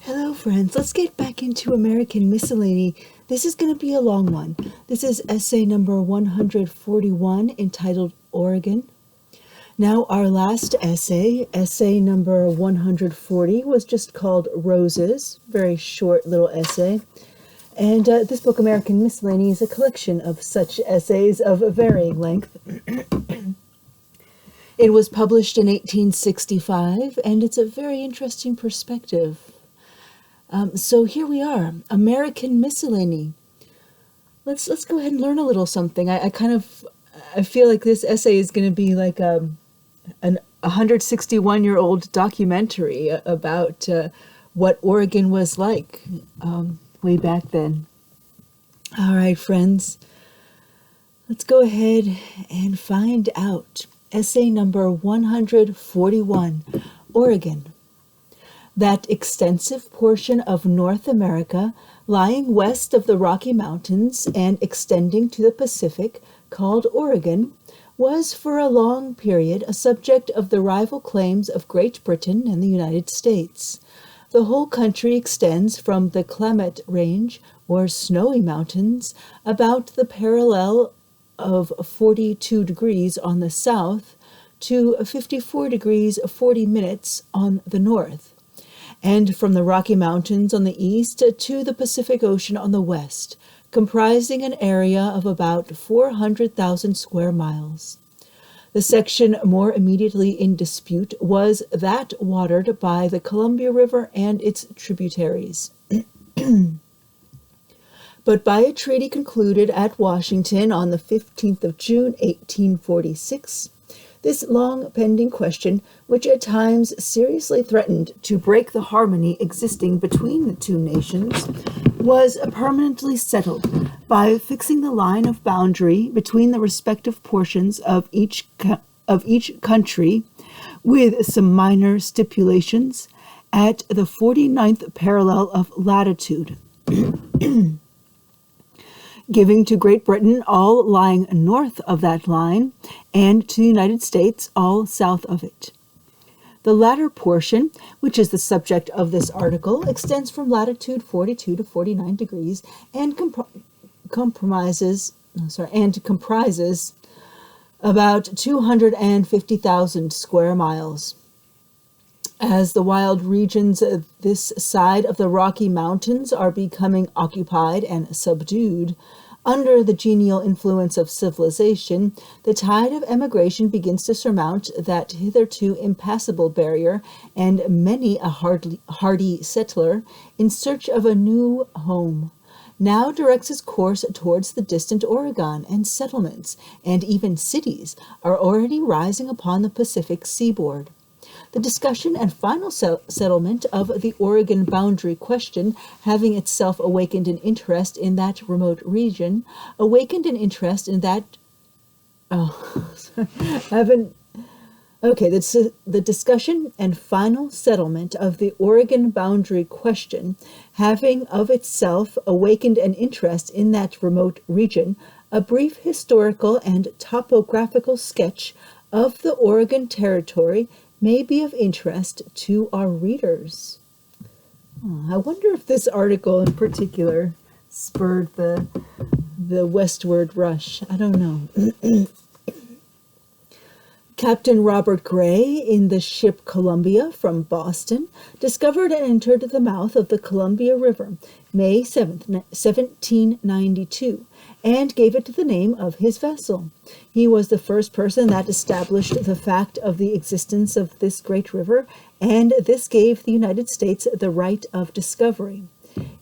Hello, friends. Let's get back into American Miscellany. This is going to be a long one. This is essay number 141, entitled Oregon. Now, our last essay number 140, was just called Roses. Very short little essay. And this book, American Miscellany, is a collection of such essays of varying length. It was published in 1865, and it's a very interesting perspective. So here we are, American Miscellany. Let's go ahead and learn a little something. I feel like this essay is going to be like an 161-year-old documentary about what Oregon was like way back then. All right, friends, let's go ahead and find out. Essay number 141, Oregon. That extensive portion of North America lying west of the Rocky Mountains and extending to the Pacific, called Oregon, was for a long period a subject of the rival claims of Great Britain and the United States. The whole country extends from the Klamath Range, or Snowy Mountains, about the parallel of 42 degrees on the south to 54 degrees 40 minutes on the north, and from the Rocky Mountains on the east to the Pacific Ocean on the west, comprising an area of about 400,000 square miles. The section more immediately in dispute was that watered by the Columbia River and its tributaries. But by a treaty concluded at Washington on the 15th of June, 1846, this long-pending question, which at times seriously threatened to break the harmony existing between the two nations, was permanently settled by fixing the line of boundary between the respective portions of each country, with some minor stipulations, at the 49th parallel of latitude, giving to Great Britain all lying north of that line, and to the United States all south of it. The latter portion, which is the subject of this article, extends from latitude 42 to 49 degrees and comprises about 250,000 square miles. As the wild regions this side of the Rocky Mountains are becoming occupied and subdued under the genial influence of civilization, the tide of emigration begins to surmount that hitherto impassable barrier, and many a hardy settler, in search of a new home, now directs his course towards the distant Oregon, and settlements, and even cities, are already rising upon the Pacific seaboard. The discussion and final settlement of the Oregon boundary question, having itself awakened an interest in that remote region, the discussion and final settlement of the Oregon boundary question, having of itself awakened an interest in that remote region, a brief historical and topographical sketch of the Oregon Territory may be of interest to our readers. I wonder if this article in particular spurred the westward rush. I don't know. Captain Robert Gray, in the ship Columbia from Boston, discovered and entered the mouth of the Columbia River, May 7th, 1792, and gave it the name of his vessel. He was the first person that established the fact of the existence of this great river, and this gave the United States the right of discovery.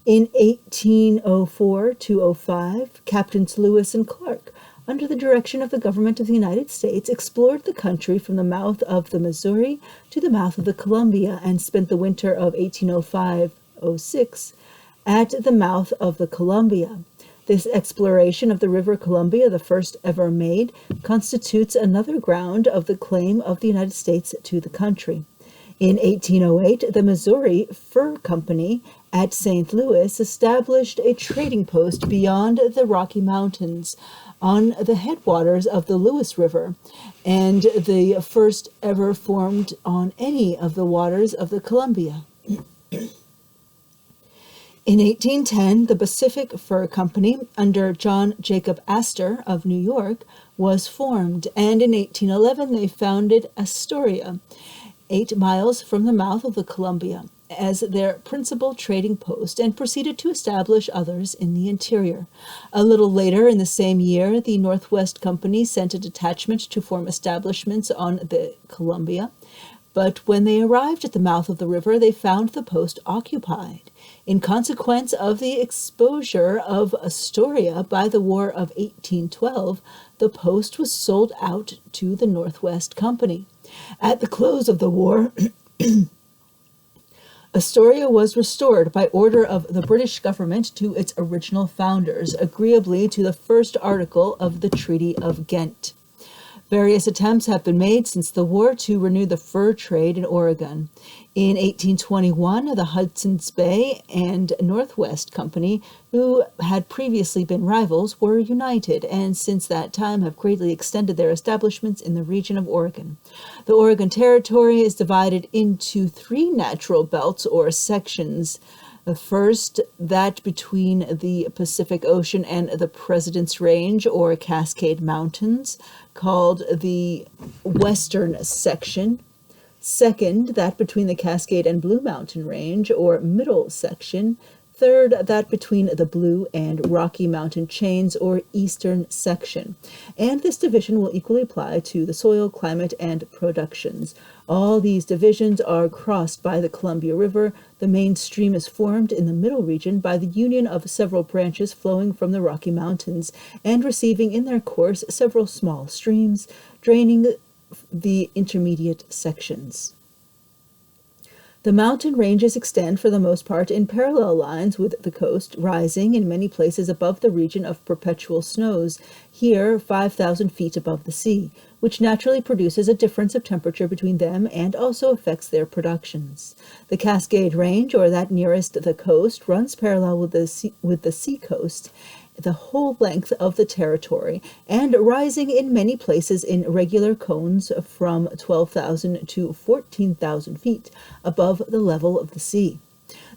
In 1804-05, Captains Lewis and Clark, under the direction of the government of the United States, explored the country from the mouth of the Missouri to the mouth of the Columbia, and spent the winter of 1805-06 at the mouth of the Columbia. This exploration of the River Columbia, the first ever made, constitutes another ground of the claim of the United States to the country. In 1808, the Missouri Fur Company at St. Louis established a trading post beyond the Rocky Mountains on the headwaters of the Lewis River, and the first ever formed on any of the waters of the Columbia. In 1810, the Pacific Fur Company, under John Jacob Astor of New York, was formed, and in 1811 they founded Astoria, 8 miles from the mouth of the Columbia, as their principal trading post, and proceeded to establish others in the interior. A little later in the same year, the Northwest Company sent a detachment to form establishments on the Columbia, but when they arrived at the mouth of the river, they found the post occupied. In consequence of the exposure of Astoria by the War of 1812, the post was sold out to the Northwest Company. At the close of the war, Astoria was restored by order of the British government to its original founders, agreeably to the first article of the Treaty of Ghent. Various attempts have been made since the war to renew the fur trade in Oregon. In 1821, the Hudson's Bay and Northwest Company, who had previously been rivals, were united, and since that time have greatly extended their establishments in the region of Oregon. The Oregon Territory is divided into 3 natural belts or sections. The first, that between the Pacific Ocean and the President's Range or Cascade Mountains, called the Western Section. Second, that between the Cascade and Blue Mountain Range or Middle Section. Third, that between the Blue and Rocky Mountain Chains or Eastern Section. And this division will equally apply to the soil, climate, and productions. All these divisions are crossed by the Columbia River. The main stream is formed in the middle region by the union of several branches flowing from the Rocky Mountains and receiving in their course several small streams, draining the intermediate sections. The mountain ranges extend for the most part in parallel lines with the coast, rising in many places above the region of perpetual snows, here 5,000 feet above the sea, which naturally produces a difference of temperature between them and also affects their productions. The Cascade Range, or that nearest the coast, runs parallel with the sea coast, the whole length of the territory, and rising in many places in regular cones from 12,000 to 14,000 feet above the level of the sea.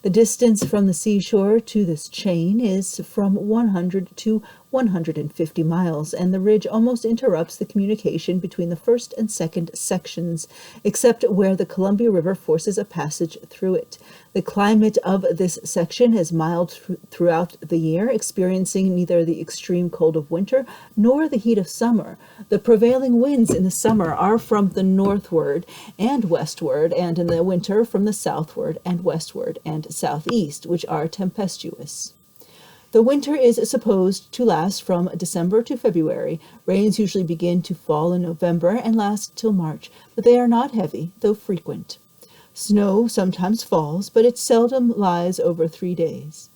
The distance from the seashore to this chain is from 100 to 150 miles, and the ridge almost interrupts the communication between the first and second sections, except where the Columbia River forces a passage through it. The climate of this section is mild throughout the year, experiencing neither the extreme cold of winter nor the heat of summer. The prevailing winds in the summer are from the northward and westward, and in the winter from the southward and westward and southeast, which are tempestuous. The winter is supposed to last from December to February. Rains usually begin to fall in November and last till March, but they are not heavy, though frequent. Snow sometimes falls, but it seldom lies over 3 days.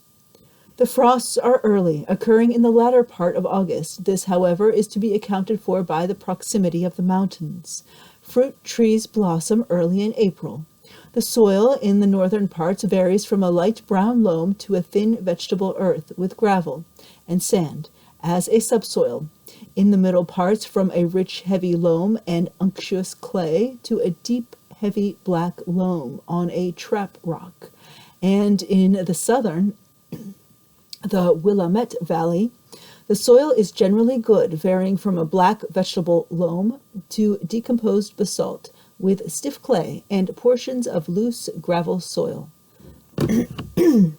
The frosts are early, occurring in the latter part of August. This, however, is to be accounted for by the proximity of the mountains. Fruit trees blossom early in April. The soil in the northern parts varies from a light brown loam to a thin vegetable earth with gravel and sand as a subsoil. In the middle parts from a rich heavy loam and unctuous clay to a deep heavy black loam on a trap rock. And in the southern, the Willamette Valley, the soil is generally good, varying from a black vegetable loam to decomposed basalt, with stiff clay and portions of loose gravel soil. The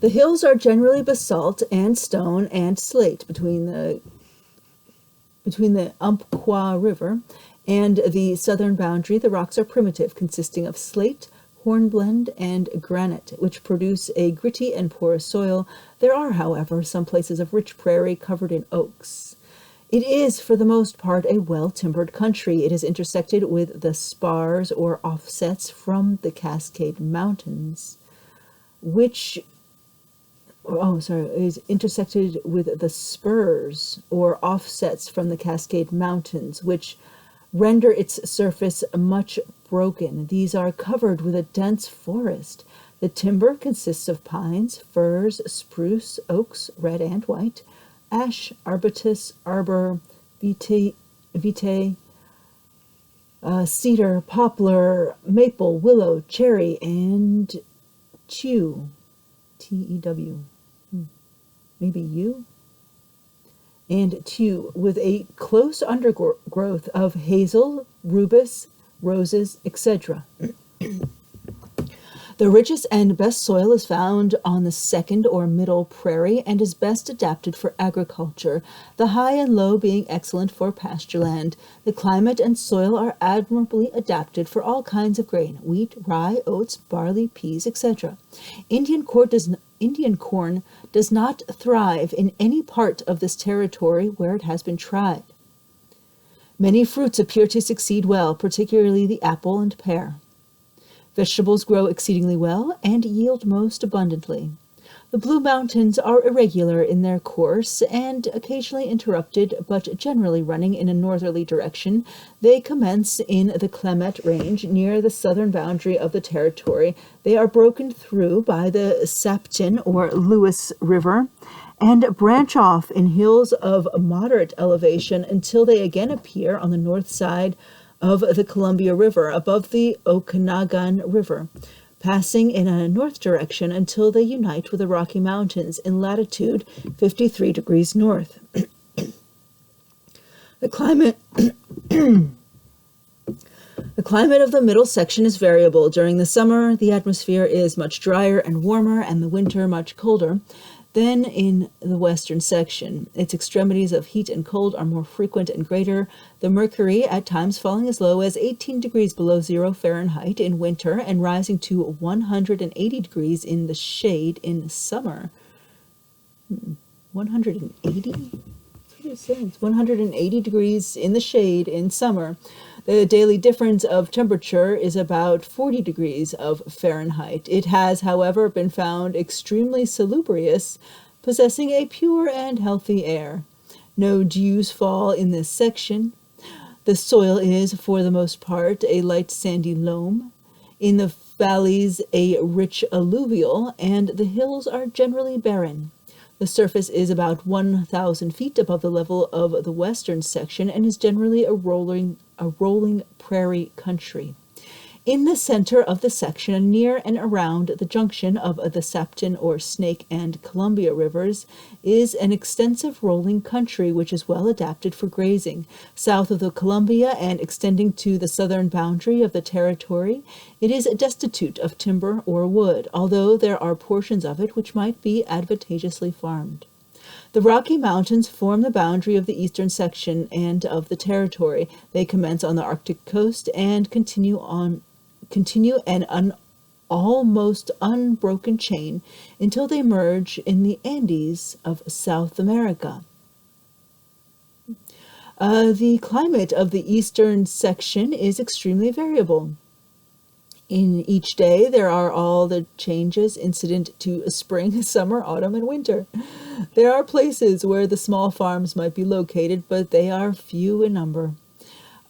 hills are generally basalt and stone and slate between the Umpqua River and the southern boundary. The rocks are primitive, consisting of slate, hornblende, and granite, which produce a gritty and porous soil. There are, however, some places of rich prairie covered in oaks. It is, for the most part, a well-timbered country. It is intersected with the spars or offsets from the Cascade Mountains, is intersected with the spurs or offsets from the Cascade Mountains, which render its surface much broken. These are covered with a dense forest. The timber consists of pines, firs, spruce, oaks, red and white, ash, arbutus, arbor, vitae, cedar, poplar, maple, willow, cherry, and yew. T-E-W. Maybe U? And 2, with a close undergrowth of hazel, rubus, roses, etc. The richest and best soil is found on the second or middle prairie and is best adapted for agriculture, the high and low being excellent for pasture land. The climate and soil are admirably adapted for all kinds of grain, wheat, rye, oats, barley, peas, etc. Indian corn does not thrive in any part of this territory where it has been tried. Many fruits appear to succeed well, particularly the apple and pear. Vegetables grow exceedingly well and yield most abundantly. The Blue Mountains are irregular in their course and occasionally interrupted, but generally running in a northerly direction. They commence in the Klamath Range near the southern boundary of the territory. They are broken through by the Sapton or Lewis River and branch off in hills of moderate elevation until they again appear on the north side of the Columbia River above the Okanagan River, passing in a north direction until they unite with the Rocky Mountains in latitude 53 degrees north. The climate of the middle section is variable. During the summer, the atmosphere is much drier and warmer, and the winter much colder than in the western section. Its extremities of heat and cold are more frequent and greater, the mercury at times falling as low as 18 degrees below 0 Fahrenheit in winter and rising to 180 degrees in the shade in summer. 180? That's what it says. 180 degrees in the shade in summer. The daily difference of temperature is about 40 degrees of Fahrenheit. It has, however, been found extremely salubrious, possessing a pure and healthy air. No dews fall in this section. The soil is, for the most part, a light sandy loam. In the valleys, a rich alluvial, and the hills are generally barren. The surface is about 1,000 feet above the level of the western section and is generally a rolling prairie country. In the center of the section, near and around the junction of the Sapton or Snake and Columbia rivers, is an extensive rolling country which is well adapted for grazing. South of the Columbia and extending to the southern boundary of the territory, it is destitute of timber or wood, although there are portions of it which might be advantageously farmed. The Rocky Mountains form the boundary of the eastern section and of the territory. They commence on the Arctic coast and continue an almost unbroken chain until they merge in the Andes of South America. The climate of the eastern section is extremely variable. In each day, there are all the changes incident to spring, summer, autumn, and winter. There are places where the small farms might be located, but they are few in number.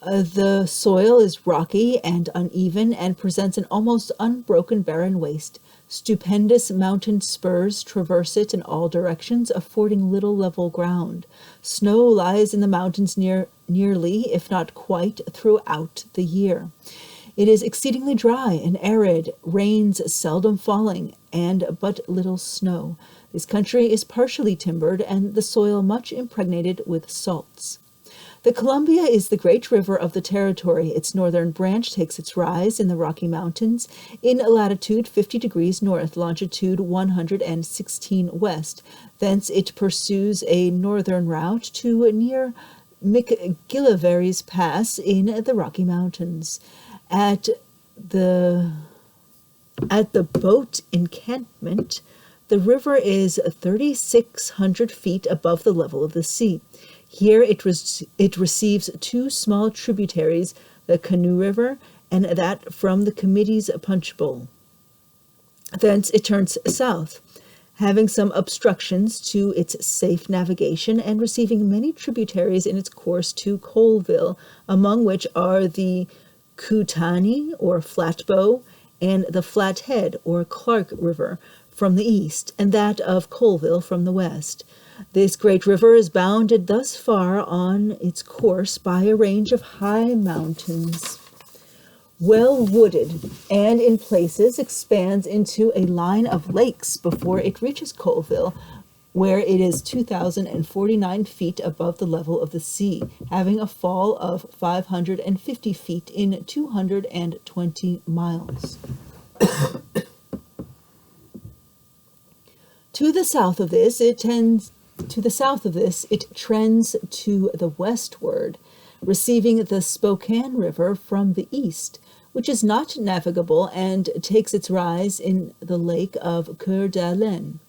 The soil is rocky and uneven and presents an almost unbroken barren waste. Stupendous mountain spurs traverse it in all directions, affording little level ground. Snow lies in the mountains nearly, if not quite, throughout the year. It is exceedingly dry and arid, rains seldom falling, and but little snow. This country is partially timbered and the soil much impregnated with salts. The Columbia is the great river of the territory. Its northern branch takes its rise in the Rocky Mountains in latitude 50 degrees north, longitude 116 west. Thence it pursues a northern route to near McGillivrays Pass in the Rocky Mountains. At the boat encampment, the river is 3,600 feet above the level of the sea. Here it receives two small tributaries, the Canoe River and that from the Committee's Punch Bowl. Thence it turns south, having some obstructions to its safe navigation and receiving many tributaries in its course to Colville, among which are the Kootenai or Flatbow and the Flathead or Clark River from the east, and that of Colville from the west. This great river is bounded thus far on its course by a range of high mountains, well wooded, and in places expands into a line of lakes before it reaches Colville, where it is 2,049 feet above the level of the sea, having a fall of 550 feet in 220 miles. To the south of this, it trends to the westward, receiving the Spokane River from the east, which is not navigable and takes its rise in the lake of Coeur d'Alene.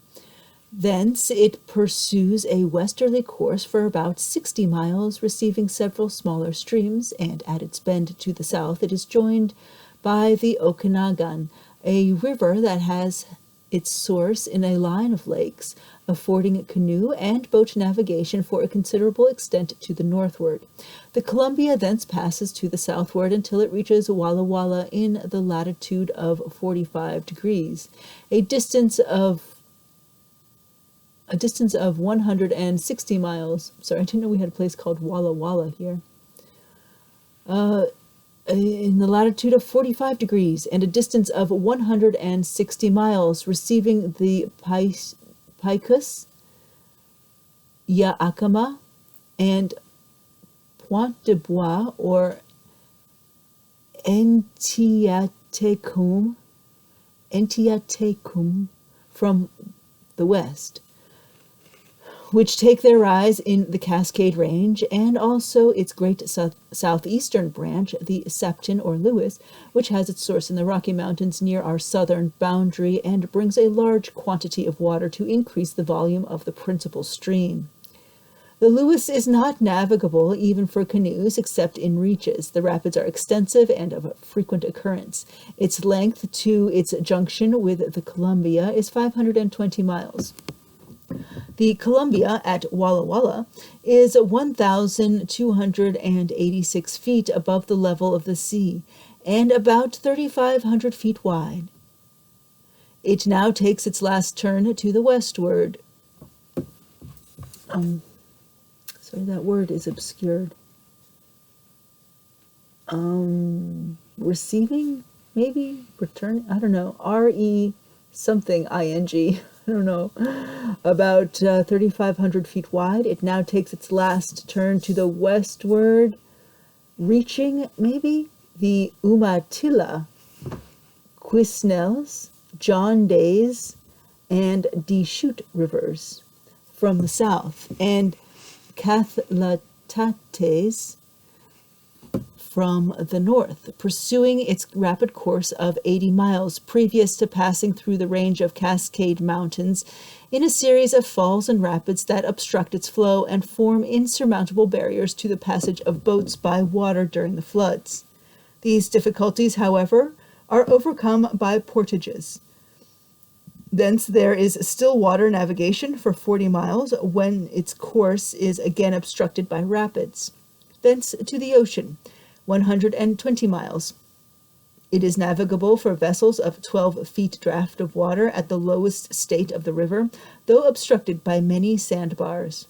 Thence it pursues a westerly course for about 60 miles, receiving several smaller streams, and at its bend to the south it is joined by the Okanagan, a river that has its source in a line of lakes, affording canoe and boat navigation for a considerable extent to the northward. The Columbia thence passes to the southward until it reaches Walla Walla in the latitude of 45 degrees, a distance of 160 miles. Sorry, I didn't know we had a place called Walla Walla here. In the latitude of 45 degrees and a distance of 160 miles, receiving the Picus, Yakima, and Pointe de Bois, or Entiatecum from the west, which take their rise in the Cascade Range, and also its great southeastern branch, the Septon or Lewis, which has its source in the Rocky Mountains near our southern boundary and brings a large quantity of water to increase the volume of the principal stream. The Lewis is not navigable even for canoes except in reaches. The rapids are extensive and of frequent occurrence. Its length to its junction with the Columbia is 520 miles. The Columbia at Walla Walla is 1,286 feet above the level of the sea and about 3,500 feet wide. It now takes its last turn to the westward. Sorry, that word is obscured. Receiving, maybe? Returning? I don't know. R-E something I-N-G. I don't know, about 3,500 feet wide. It now takes its last turn to the westward, reaching maybe the Umatilla, Quesnels, John Days, and Deschutes rivers from the south, and Cathlatates from the north, pursuing its rapid course of 80 miles previous to passing through the range of Cascade Mountains in a series of falls and rapids that obstruct its flow and form insurmountable barriers to the passage of boats by water during the floods. These difficulties, however, are overcome by portages. Thence there is still water navigation for 40 miles when its course is again obstructed by rapids. Thence to the ocean, 120 miles. It is navigable for vessels of 12 feet draft of water at the lowest state of the river, though obstructed by many sandbars.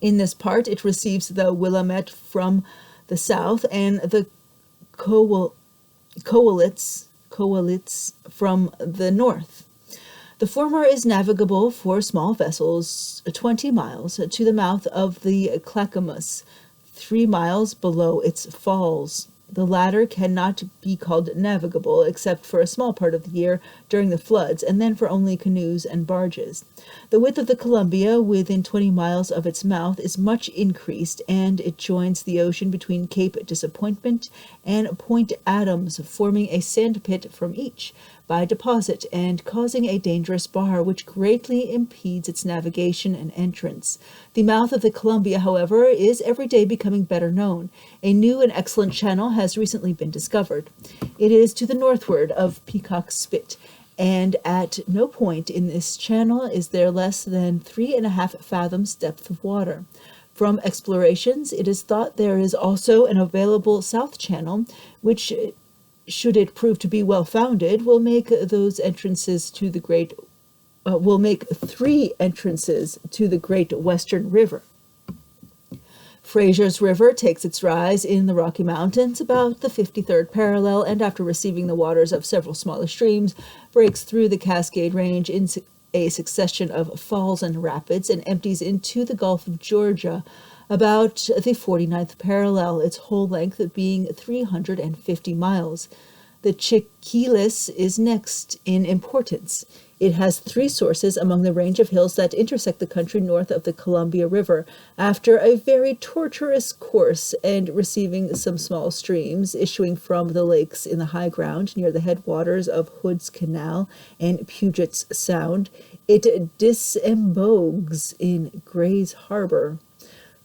In this part it receives the Willamette from the south and the Cowlitz from the north. The former is navigable for small vessels 20 miles to the mouth of the Clackamas, 3 miles below its falls. The latter cannot be called navigable except for a small part of the year during the floods, and then for only canoes and barges. The width of the Columbia within 20 miles of its mouth is much increased, and it joins the ocean between Cape Disappointment and Point Adams, forming a sand pit from each by deposit and causing a dangerous bar which greatly impedes its navigation and entrance. The mouth of the Columbia, however, is every day becoming better known. A new and excellent channel has recently been discovered. It is to the northward of Peacock Spit, and at no point in this channel is there less than 3.5 fathoms depth of water. From explorations, it is thought there is also an available south channel, which, should it prove to be well founded, will make those entrances to the great will make 3 entrances to the great Western River. Fraser's River takes its rise in the Rocky Mountains about the 53rd parallel, and after receiving the waters of several smaller streams, breaks through the Cascade Range in a succession of falls and rapids and empties into the Gulf of Georgia about the 49th parallel, its whole length being 350 miles. The Chiquiles is next in importance. It has three sources among the range of hills that intersect the country north of the Columbia River. After a very tortuous course and receiving some small streams issuing from the lakes in the high ground near the headwaters of Hood's Canal and Puget's Sound, it disembogues in Gray's Harbor.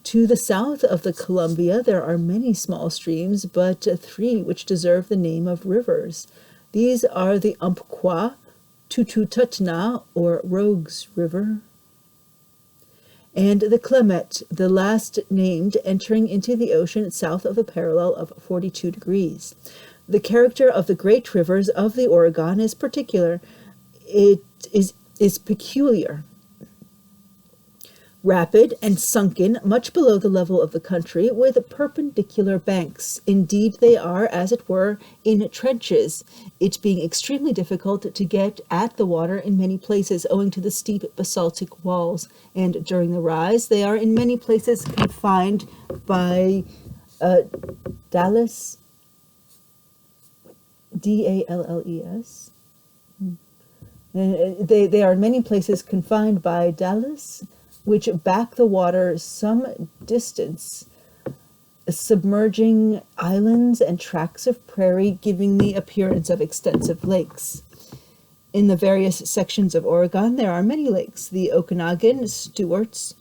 To the south of the Columbia, there are many small streams, but three which deserve the name of rivers. These are the Umpqua, Tutututna, or Rogues River, and the Clemette, the last named, entering into the ocean south of the parallel of 42 degrees. The character of the great rivers of the Oregon is particular. It is peculiar. Rapid and sunken, much below the level of the country, with perpendicular banks. Indeed, they are, as it were, in trenches, it being extremely difficult to get at the water in many places, owing to the steep basaltic walls, and during the rise, they are in many places confined by Dalles, Dalles. They are in many places confined by Dalles, which back the water some distance, submerging islands and tracts of prairie, giving the appearance of extensive lakes. In the various sections of Oregon, there are many lakes. The Okanagan, Stewart's,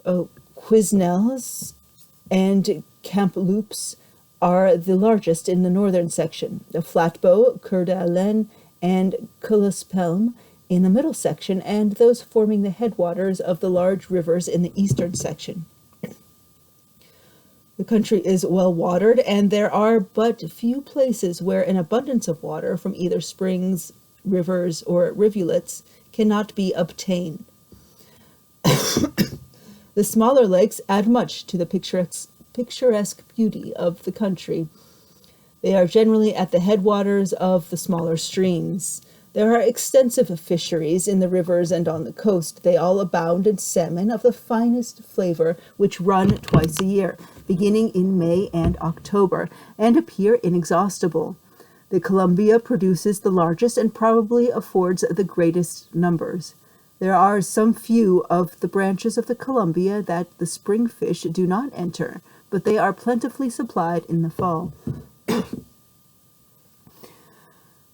Quiznells, and Kamloops are the largest in the northern section. The Flatbow, Coeur d'Alene, and Kalispelm in the middle section, and those forming the headwaters of the large rivers in the eastern section. The country is well watered, and there are but few places where an abundance of water from either springs, rivers, or rivulets cannot be obtained. The smaller lakes add much to the picturesque beauty of the country. They are generally at the headwaters of the smaller streams. There are extensive fisheries in the rivers and on the coast. They all abound in salmon of the finest flavor, which run twice a year, beginning in May and October, and appear inexhaustible. The Columbia produces the largest and probably affords the greatest numbers. There are some few of the branches of the Columbia that the spring fish do not enter, but they are plentifully supplied in the fall.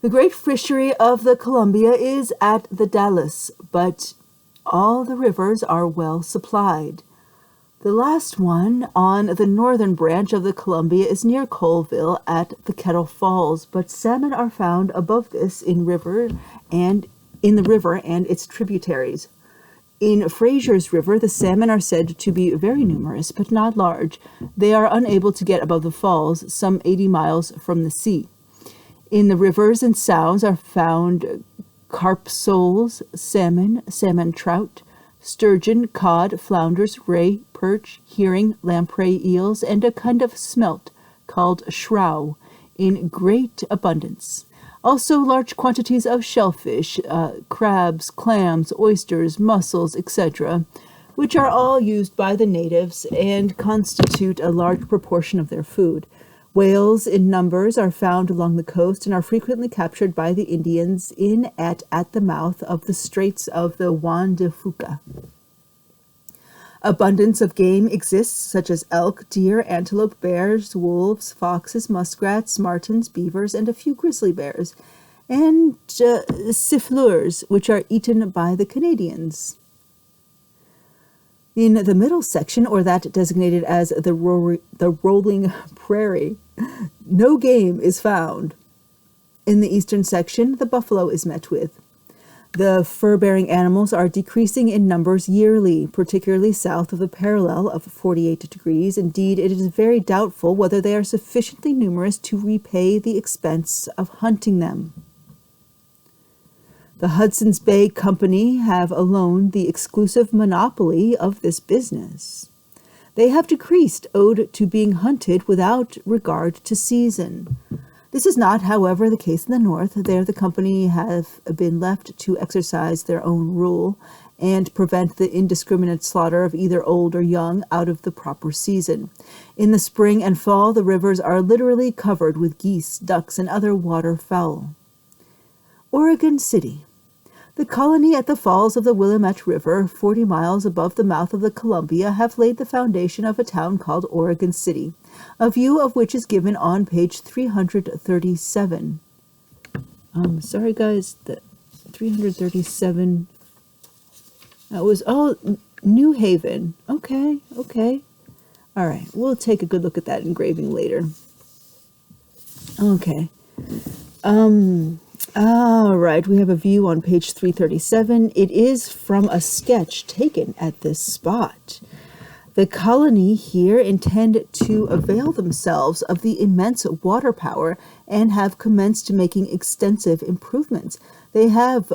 The great fishery of the Columbia is at the Dalles, but all the rivers are well supplied. The last one on the northern branch of the Columbia is near Colville at the Kettle Falls, but salmon are found above this in the river and its tributaries. In Fraser's River, the salmon are said to be very numerous, but not large. They are unable to get above the falls, some 80 miles from the sea. In the rivers and sounds are found carp soles, salmon trout, sturgeon, cod, flounders, ray, perch, herring, lamprey eels, and a kind of smelt called shrow in great abundance. Also large quantities of shellfish, crabs, clams, oysters, mussels, etc., which are all used by the natives and constitute a large proportion of their food. Whales in numbers are found along the coast and are frequently captured by the Indians at the mouth of the straits of the Juan de Fuca. Abundance of game exists, such as elk, deer, antelope, bears, wolves, foxes, muskrats, martens, beavers, and a few grizzly bears, and siffleurs, which are eaten by the Canadians. In the middle section, or that designated as the rolling prairie, no game is found. In the eastern section, the buffalo is met with. The fur-bearing animals are decreasing in numbers yearly, particularly south of the parallel of 48 degrees. Indeed, it is very doubtful whether they are sufficiently numerous to repay the expense of hunting them. The Hudson's Bay Company have alone the exclusive monopoly of this business. They have decreased, owed to being hunted without regard to season. This is not, however, the case in the north. There the company have been left to exercise their own rule and prevent the indiscriminate slaughter of either old or young out of the proper season. In the spring and fall, the rivers are literally covered with geese, ducks, and other waterfowl. Oregon City. The colony at the falls of the Willamette River, 40 miles above the mouth of the Columbia, have laid the foundation of a town called Oregon City, a view of which is given on page 337. Sorry guys, the 337, that was, New Haven. Okay. All right, we'll take a good look at that engraving later. Okay. All right, we have a view on page 337. It is from a sketch taken at this spot. The colony here intend to avail themselves of the immense water power and have commenced making extensive improvements. They have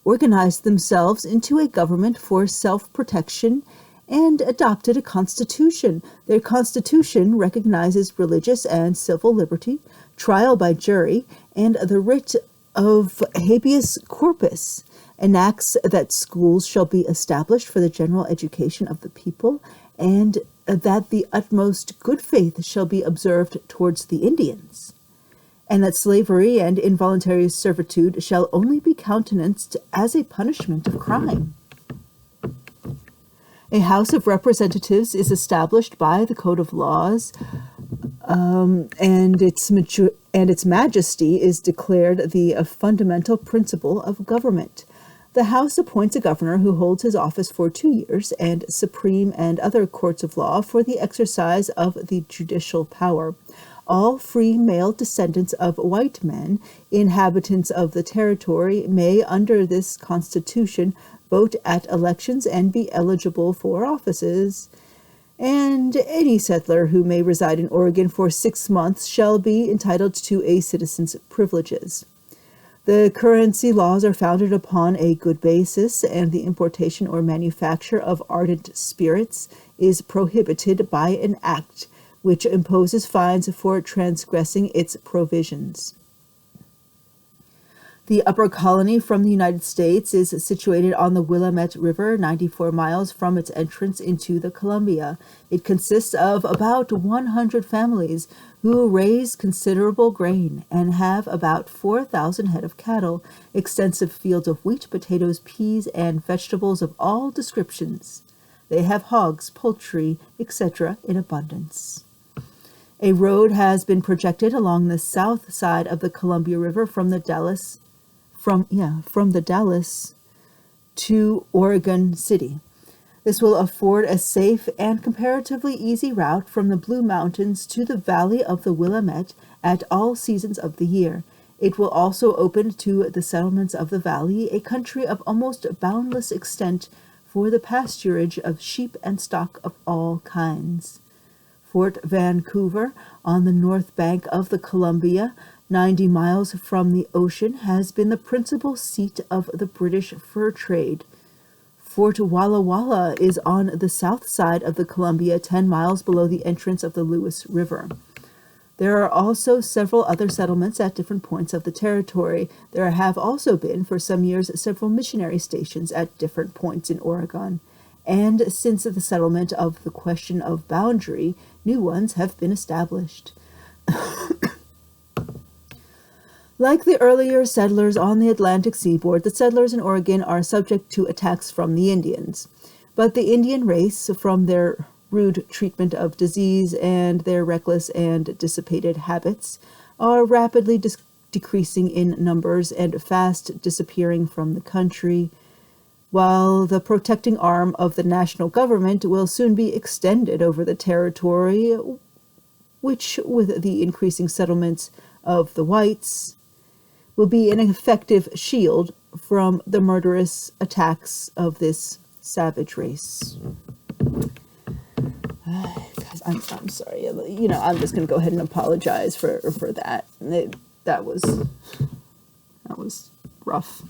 organized themselves into a government for self-protection and adopted a constitution. Their constitution recognizes religious and civil liberty, trial by jury, and the writ of habeas corpus, enacts that schools shall be established for the general education of the people, and that the utmost good faith shall be observed towards the Indians, and that slavery and involuntary servitude shall only be countenanced as a punishment of crime. A House of Representatives is established by the Code of Laws, and its majesty is declared the fundamental principle of government. The House appoints a governor who holds his office for 2 years, and Supreme and other courts of law for the exercise of the judicial power. All free male descendants of white men, inhabitants of the territory, may, under this Constitution, vote at elections and be eligible for offices. And any settler who may reside in Oregon for 6 months shall be entitled to a citizen's privileges. The currency laws are founded upon a good basis, and the importation or manufacture of ardent spirits is prohibited by an act which imposes fines for transgressing its provisions. The Upper Colony from the United States is situated on the Willamette River, 94 miles from its entrance into the Columbia. It consists of about 100 families who raise considerable grain and have about 4,000 head of cattle, extensive fields of wheat, potatoes, peas, and vegetables of all descriptions. They have hogs, poultry, etc. in abundance. A road has been projected along the south side of the Columbia River from the Dalles to Oregon City. This will afford a safe and comparatively easy route from the Blue Mountains to the valley of the Willamette at all seasons of the year. It will also open to the settlements of the valley a country of almost boundless extent for the pasturage of sheep and stock of all kinds. Fort Vancouver, on the north bank of the Columbia, 90 miles from the ocean, has been the principal seat of the British fur trade. Fort Walla Walla is on the south side of the Columbia, 10 miles below the entrance of the Lewis River. There are also several other settlements at different points of the territory. There have also been, for some years, several missionary stations at different points in Oregon. And since the settlement of the question of boundary, new ones have been established. Like the earlier settlers on the Atlantic seaboard, the settlers in Oregon are subject to attacks from the Indians. But the Indian race, from their rude treatment of disease and their reckless and dissipated habits, are rapidly decreasing in numbers and fast disappearing from the country, while the protecting arm of the national government will soon be extended over the territory, which, with the increasing settlements of the whites, will be an effective shield from the murderous attacks of this savage race. Guys, I'm sorry. I'm just going to go ahead and apologize for that. That was rough.